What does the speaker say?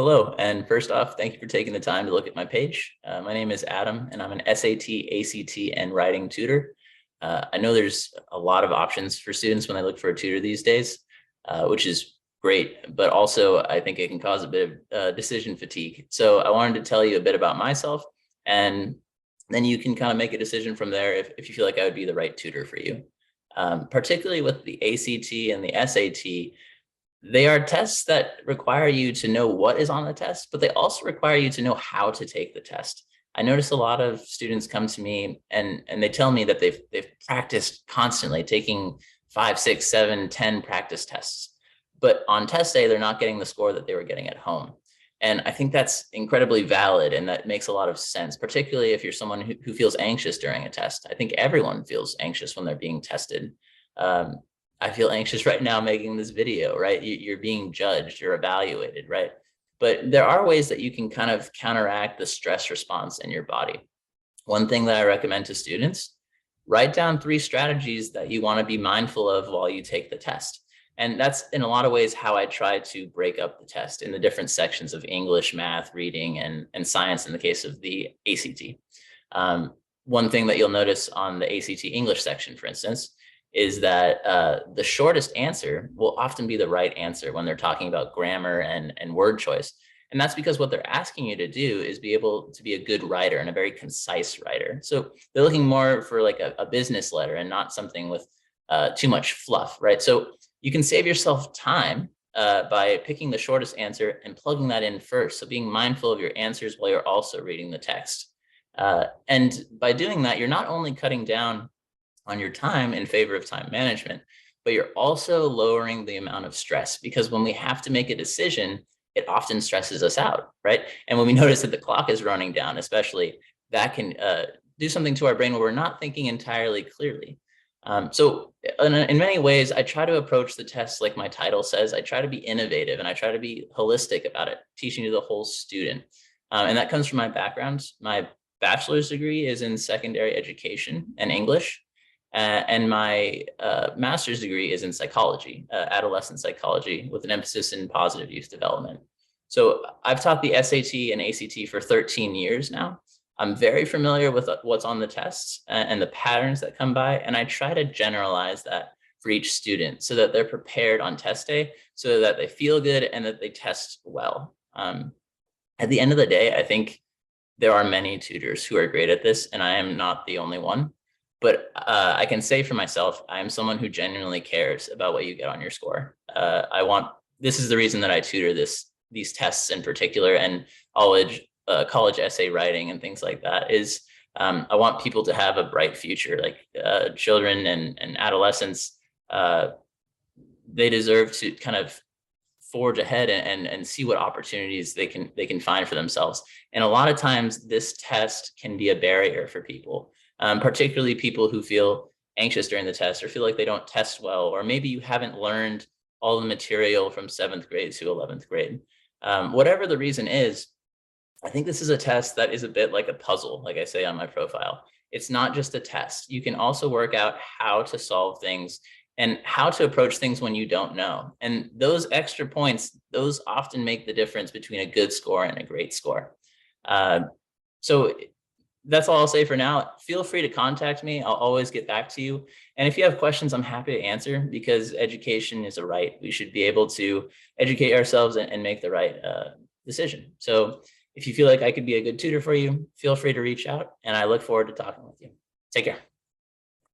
Hello, and first off, thank you for taking the time to look at my page. My name is Adam, and I'm an SAT, ACT, and writing tutor. I know there's a lot of options for students when they look for a tutor these days, which is great, but also I think it can cause a bit of decision fatigue. So I wanted to tell you a bit about myself, and then you can kind of make a decision from there if you feel like I would be the right tutor for you. Particularly with the ACT and the SAT, they are tests that require you to know what is on the test, but they also require you to know how to take the test. I notice a lot of students come to me and they tell me that they've practiced constantly taking 5, 6, 7, 10 practice tests. But on test day, they're not getting the score that they were getting at home. And I think that's incredibly valid, and that makes a lot of sense, particularly if you're someone who feels anxious during a test. I think everyone feels anxious when they're being tested. Um, I feel anxious right now making this video, right? You're being judged, you're evaluated, right? But there are ways that you can kind of counteract the stress response in your body. One thing that I recommend to students, write down 3 strategies that you want to be mindful of while you take the test. And that's in a lot of ways how I try to break up the test in the different sections of English, math, reading, and science in the case of the ACT. One thing that you'll notice on the ACT English section, for instance, is that the shortest answer will often be the right answer when they're talking about grammar and word choice. And that's because what they're asking you to do is be able to be a good writer and a very concise writer. So they're looking more for like a business letter and not something with too much fluff, right? So you can save yourself time by picking the shortest answer and plugging that in first. So being mindful of your answers while you're also reading the text. And by doing that, you're not only cutting down on your time in favor of time management, but you're also lowering the amount of stress, because when we have to make a decision, it often stresses us out, right? And when we notice that the clock is running down, especially, that can do something to our brain where we're not thinking entirely clearly. So in many ways, I try to approach the test like my title says. I try to be innovative and I try to be holistic about it, teaching you the whole student. And that comes from my background. My bachelor's degree is in secondary education and English. And my master's degree is in psychology, adolescent psychology, with an emphasis in positive youth development. So I've taught the SAT and ACT for 13 years now. I'm very familiar with what's on the tests and the patterns that come by, and I try to generalize that for each student so that they're prepared on test day, so that they feel good and that they test well. At the end of the day, I think there are many tutors who are great at this, and I am not the only one. But I can say for myself, I'm someone who genuinely cares about what you get on your score. This is the reason that I tutor these tests in particular, and college essay writing and things like that, is I want people to have a bright future. Like children and adolescents, they deserve to kind of forge ahead and see what opportunities they can find for themselves. And a lot of times this test can be a barrier for people. Particularly people who feel anxious during the test or feel like they don't test well, or maybe you haven't learned all the material from 7th grade to 11th grade. Whatever the reason is, I think this is a test that is a bit like a puzzle, like I say on my profile. It's not just a test. You can also work out how to solve things and how to approach things when you don't know. And those extra points, those often make the difference between a good score and a great score. So that's all I'll say for now. Feel free to contact me. I'll always get back to you. And if you have questions, I'm happy to answer, because education is a right. We should be able to educate ourselves and make the right decision. So if you feel like I could be a good tutor for you, feel free to reach out, and I look forward to talking with you. Take care.